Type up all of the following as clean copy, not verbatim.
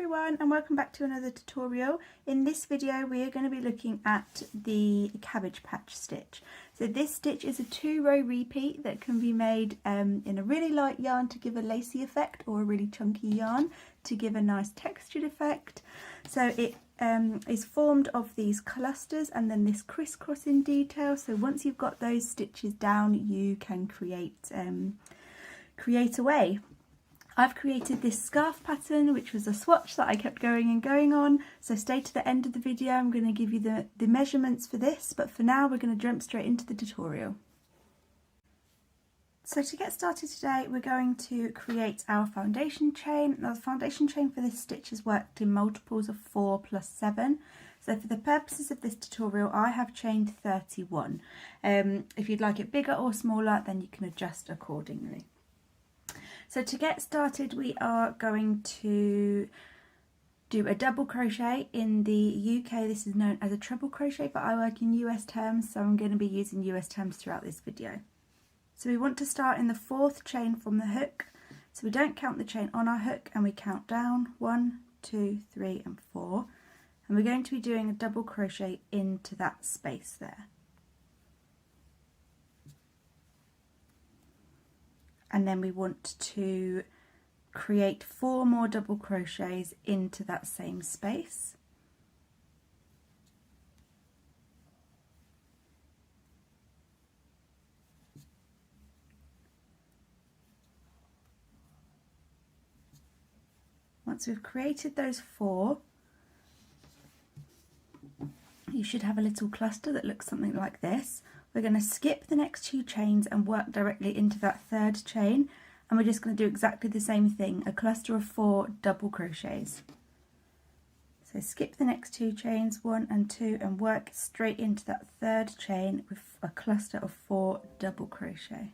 everyone, and welcome back to another tutorial. In this video we are going to be looking at the cabbage patch stitch. So this stitch is a 2-row repeat that can be made in a really light yarn to give a lacy effect, or a really chunky yarn to give a nice textured effect. So it is formed of these clusters and then this crisscrossing detail. So once you've got those stitches down, you can create away. I've created this scarf pattern, which was a swatch that I kept going and going on, so stay to the end of the video. I'm going to give you the measurements for this, but for now we're going to jump straight into the tutorial. So to get started today, we're going to create our foundation chain. Now the foundation chain for this stitch is worked in multiples of 4 plus 7. So for the purposes of this tutorial, I have chained 31. If you'd like it bigger or smaller, then you can adjust accordingly. So to get started, we are going to do a double crochet. In the UK this is known as a treble crochet, but I work in US terms, so I'm going to be using US terms throughout this video. So we want to start in the 4th chain from the hook. So we don't count the chain on our hook and we count down 1, 2, 3 and 4, and we're going to be doing a double crochet into that space there. And then we want to create 4 more double crochets into that same space. Once we've created those 4, you should have a little cluster that looks something like this. We're going to skip the next 2 chains and work directly into that 3rd chain, and we're just going to do exactly the same thing, a cluster of 4 double crochets. So skip the next 2 chains, 1 and 2, and work straight into that 3rd chain with a cluster of 4 double crochet.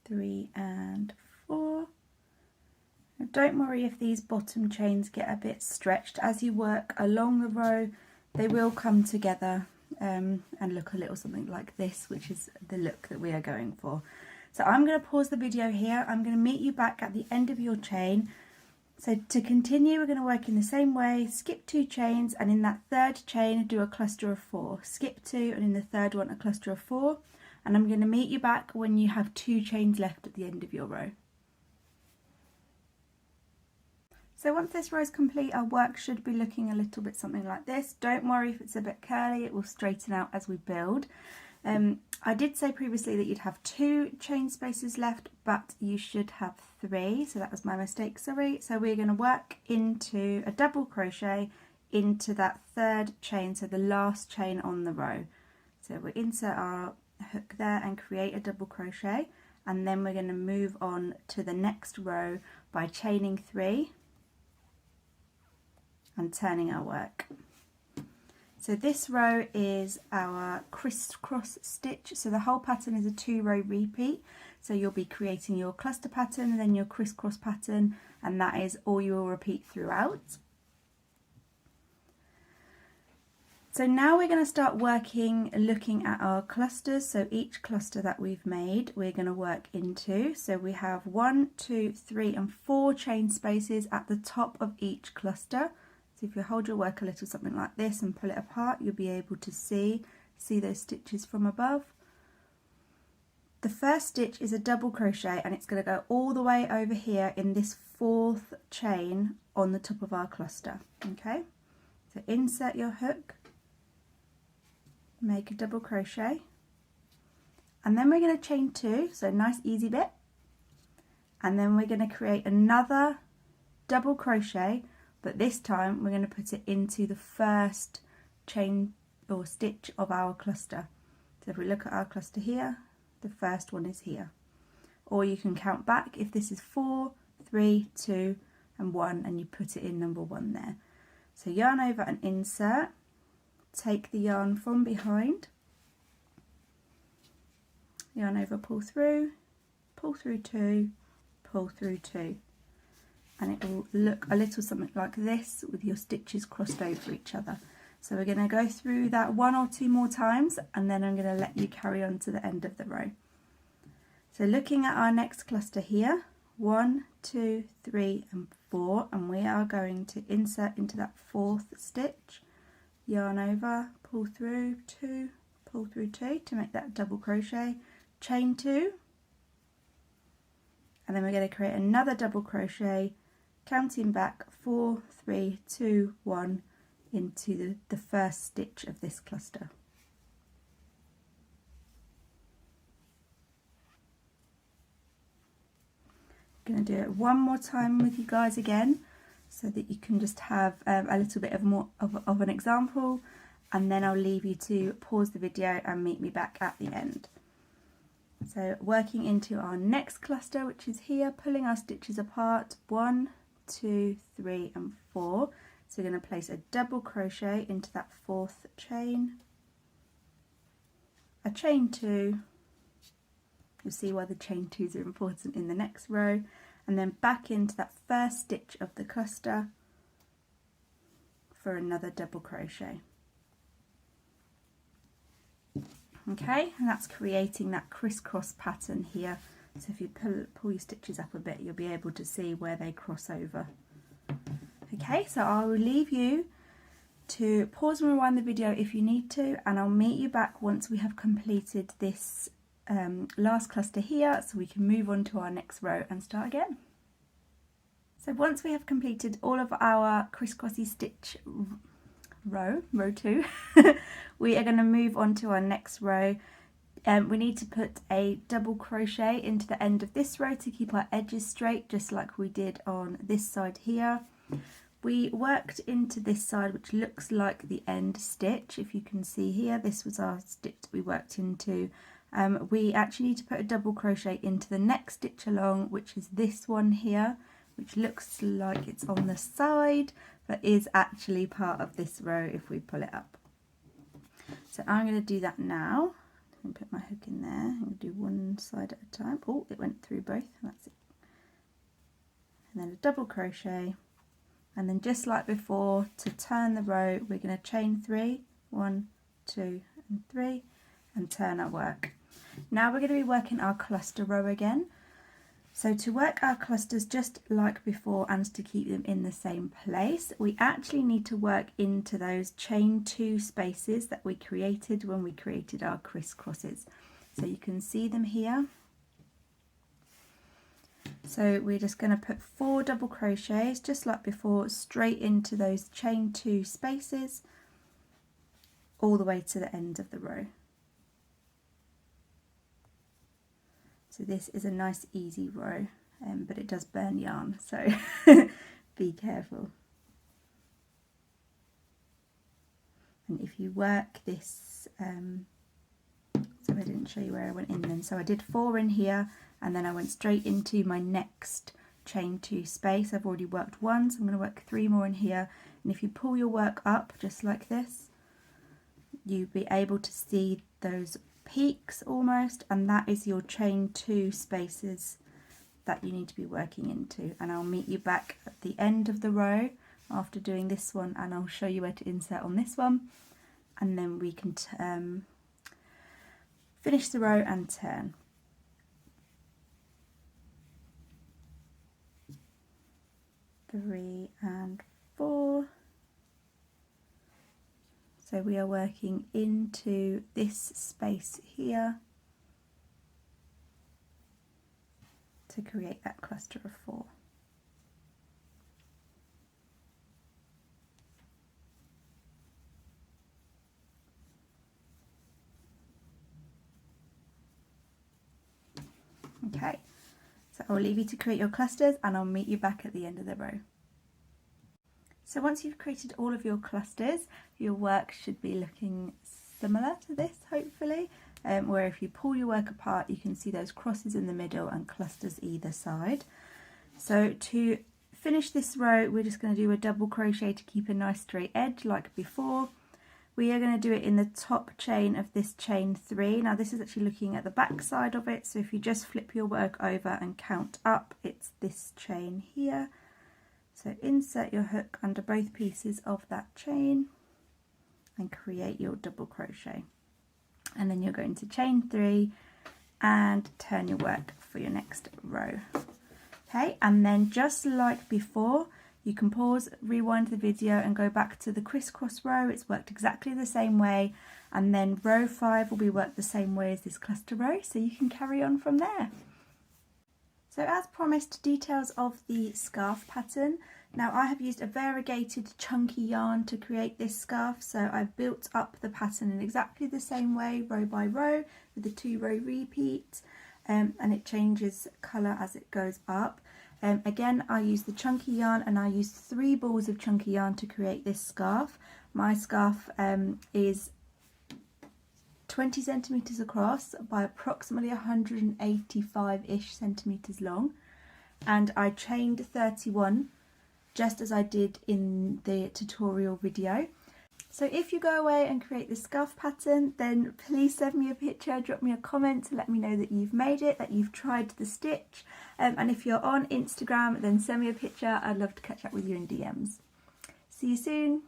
Three and 4. Now don't worry if these bottom chains get a bit stretched. As you work along the row, they will come together and look a little something like this, which is the look that we are going for. So I'm going to pause the video here. I'm going to meet you back at the end of your chain. So to continue, we're going to work in the same way. Skip 2 chains, and in that 3rd chain do a cluster of 4. Skip 2, and in the 3rd one a cluster of 4. And I'm going to meet you back when you have 2 chains left at the end of your row. So once this row is complete, our work should be looking a little bit something like this. Don't worry if it's a bit curly, it will straighten out as we build. I did say previously that you'd have 2 chain spaces left, but you should have 3, so that was my mistake, sorry. So we're going to work into a double crochet into that 3rd chain, so the last chain on the row. So we'll insert our hook there and create a double crochet, and then we're going to move on to the next row by chaining 3 and turning our work. So this row is our crisscross stitch, so the whole pattern is a 2-row repeat, so you'll be creating your cluster pattern and then your crisscross pattern, and that is all you will repeat throughout. So now we're going to start working, looking at our clusters. So each cluster that we've made, we're going to work into. So we have 1, 2, 3 and 4 chain spaces at the top of each cluster. So if you hold your work a little something like this and pull it apart, you'll be able to see those stitches from above. The first stitch is a double crochet, and it's going to go all the way over here in this 4th chain on the top of our cluster. Okay, so insert your hook, make a double crochet, and then we're going to chain 2, so nice easy bit, and then we're going to create another double crochet, but this time we're going to put it into the 1st chain or stitch of our cluster. So if we look at our cluster here, the 1st one is here, or you can count back if this is 4, 3, 2 and 1, and you put it in number 1 there. So yarn over and insert. Take the yarn from behind, yarn over, pull through 2, pull through 2, and it will look a little something like this with your stitches crossed over each other. So we're going to go through that 1 or 2 more times, and then I'm going to let you carry on to the end of the row. So looking at our next cluster here, 1, 2, 3 and 4, and we are going to insert into that 4th stitch, yarn over, pull through 2, pull through 2 to make that double crochet, chain 2, and then we're going to create another double crochet, counting back 4, 3, 2, 1 into the first stitch of this cluster. I'm going to do it one more time with you guys again, so that you can just have a little bit of an example, and then I'll leave you to pause the video and meet me back at the end. So working into our next cluster, which is here, pulling our stitches apart, 1, 2, 3 and 4. So we're going to place a double crochet into that 4th chain, a chain 2, you'll see why the chain 2s are important in the next row, and then back into that first stitch of the cluster for another double crochet. Okay, and that's creating that crisscross pattern here. So if you pull your stitches up a bit, you'll be able to see where they cross over. Okay, so I will leave you to pause and rewind the video if you need to, and I'll meet you back once we have completed this last cluster here, so we can move on to our next row and start again. So once we have completed all of our crisscrossy stitch row 2, we are going to move on to our next row. We need to put a double crochet into the end of this row to keep our edges straight, just like we did on this side here. We worked into this side, which looks like the end stitch. If you can see here, this was our stitch that we worked into. We actually need to put a double crochet into the next stitch along, which is this one here, which looks like it's on the side, but is actually part of this row if we pull it up. So I'm going to do that now. I'm going to put my hook in there. I'm going to do one side at a time. Oh, it went through both. That's it. And then a double crochet. And then just like before, to turn the row, we're going to chain 3, 1, 2 and 3, and turn our work. Now we're going to be working our cluster row again. So to work our clusters just like before and to keep them in the same place, we actually need to work into those chain 2 spaces that we created when we created our crisscrosses. So you can see them here. So we're just going to put 4 double crochets just like before, straight into those chain 2 spaces all the way to the end of the row. So this is a nice easy row, but it does burn yarn, so be careful. And if you work this, so I didn't show you where I went in then, so I did 4 in here, and then I went straight into my next chain 2 space. I've already worked 1, so I'm going to work 3 more in here, and if you pull your work up just like this, you'll be able to see those peaks almost, and that is your chain 2 spaces that you need to be working into. And I'll meet you back at the end of the row after doing this one, and I'll show you where to insert on this one, and then we can finish the row and turn. Three and 4. So we are working into this space here to create that cluster of 4. Okay, so I'll leave you to create your clusters and I'll meet you back at the end of the row. So once you've created all of your clusters, your work should be looking similar to this, hopefully, where if you pull your work apart, you can see those crosses in the middle and clusters either side. So to finish this row, we're just going to do a double crochet to keep a nice straight edge like before. We are going to do it in the top chain of this chain 3. Now this is actually looking at the back side of it, so if you just flip your work over and count up, it's this chain here. So insert your hook under both pieces of that chain, and create your double crochet, and then you're going to chain 3 and turn your work for your next row. Okay, and then just like before, you can pause, rewind the video and go back to the crisscross row. It's worked exactly the same way, and then row 5 will be worked the same way as this cluster row, so you can carry on from there. So as promised, details of the scarf pattern. Now I have used a variegated chunky yarn to create this scarf, so I've built up the pattern in exactly the same way, row by row, with the 2-row repeat, and it changes colour as it goes up. Again, I use the chunky yarn, and I used 3 balls of chunky yarn to create this scarf. My scarf is 20 centimetres across by approximately 185-ish centimetres long, and I chained 31 just as I did in the tutorial video. So if you go away and create the scarf pattern, then please send me a picture, drop me a comment to let me know that you've made it, that you've tried the stitch, and if you're on Instagram then send me a picture. I'd love to catch up with you in DMs. See you soon.